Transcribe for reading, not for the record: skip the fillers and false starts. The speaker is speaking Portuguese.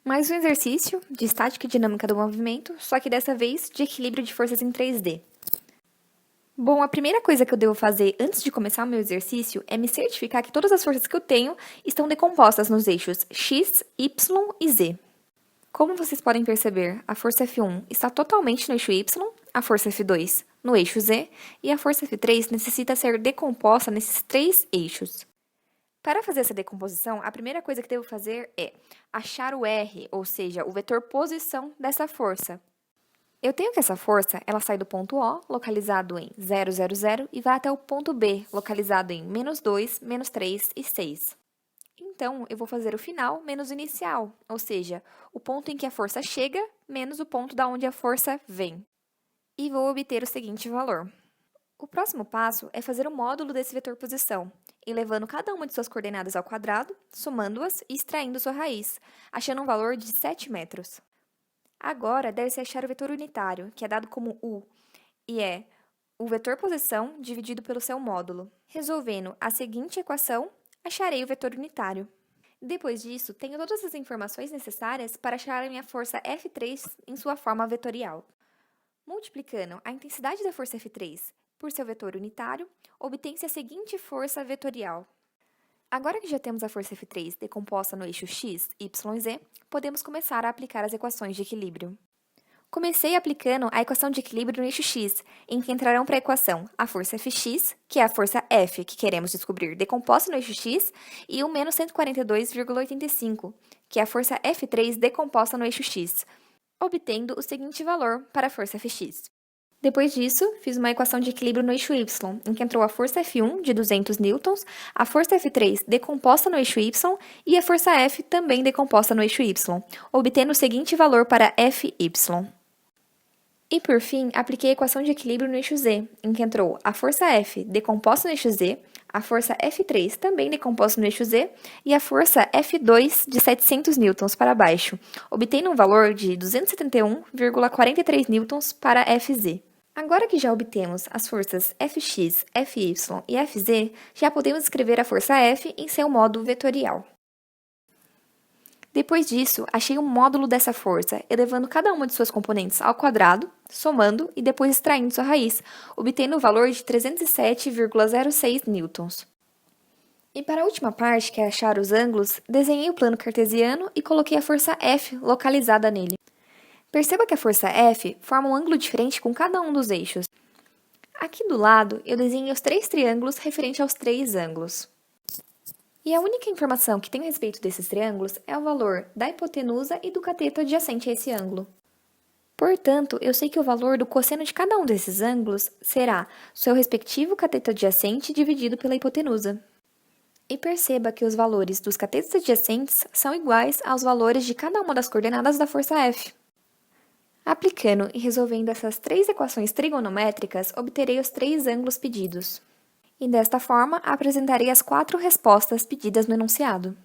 Mais um exercício de estática e dinâmica do movimento, só que dessa vez de equilíbrio de forças em 3D. Bom, a primeira coisa que eu devo fazer antes de começar o meu exercício é me certificar que todas as forças que eu tenho estão decompostas nos eixos x, y e z. Como vocês podem perceber, a força F1 está totalmente no eixo y, a força F2 no eixo z e a força F3 necessita ser decomposta nesses três eixos. Para fazer essa decomposição, a primeira coisa que devo fazer é achar o R, ou seja, o vetor posição dessa força. Eu tenho que essa força, ela sai do ponto O, localizado em 0, 0, 0, e vai até o ponto B, localizado em -2, -3 e 6. Então, eu vou fazer o final menos o inicial, ou seja, o ponto em que a força chega menos o ponto da onde a força vem. E vou obter o seguinte valor. O próximo passo é fazer o módulo desse vetor posição, elevando cada uma de suas coordenadas ao quadrado, somando-as e extraindo sua raiz, achando um valor de 7 metros. Agora, deve-se achar o vetor unitário, que é dado como U, e é o vetor posição dividido pelo seu módulo. Resolvendo a seguinte equação, acharei o vetor unitário. Depois disso, tenho todas as informações necessárias para achar a minha força F3 em sua forma vetorial. Multiplicando a intensidade da força F3 por seu vetor unitário, obtém-se a seguinte força vetorial. Agora que já temos a força F3 decomposta no eixo x, y e z, podemos começar a aplicar as equações de equilíbrio. Comecei aplicando a equação de equilíbrio no eixo x, em que entrarão para a equação a força Fx, que é a força F que queremos descobrir decomposta no eixo x, e o menos 142,85, que é a força F3 decomposta no eixo x, obtendo o seguinte valor para a força Fx. Depois disso, fiz uma equação de equilíbrio no eixo y, em que entrou a força F1 de 200 newtons, a força F3 decomposta no eixo y e a força F também decomposta no eixo y, obtendo o seguinte valor para Fy. E por fim, apliquei a equação de equilíbrio no eixo z, em que entrou a força F decomposta no eixo z, a força F3 também decomposta no eixo z e a força F2 de 700 newtons para baixo, obtendo um valor de 271,43 newtons para Fz. Agora que já obtemos as forças Fx, Fy e Fz, já podemos escrever a força F em seu modo vetorial. Depois disso, achei o módulo dessa força, elevando cada uma de suas componentes ao quadrado, somando e depois extraindo sua raiz, obtendo o valor de 307,06 newtons. E para a última parte, que é achar os ângulos, desenhei o plano cartesiano e coloquei a força F localizada nele. Perceba que a força F forma um ângulo diferente com cada um dos eixos. Aqui do lado, eu desenhei os três triângulos referentes aos três ângulos. E a única informação que tenho a respeito desses triângulos é o valor da hipotenusa e do cateto adjacente a esse ângulo. Portanto, eu sei que o valor do cosseno de cada um desses ângulos será seu respectivo cateto adjacente dividido pela hipotenusa. E perceba que os valores dos catetos adjacentes são iguais aos valores de cada uma das coordenadas da força F. Aplicando e resolvendo essas três equações trigonométricas, obterei os três ângulos pedidos. E desta forma, apresentarei as 4 respostas pedidas no enunciado.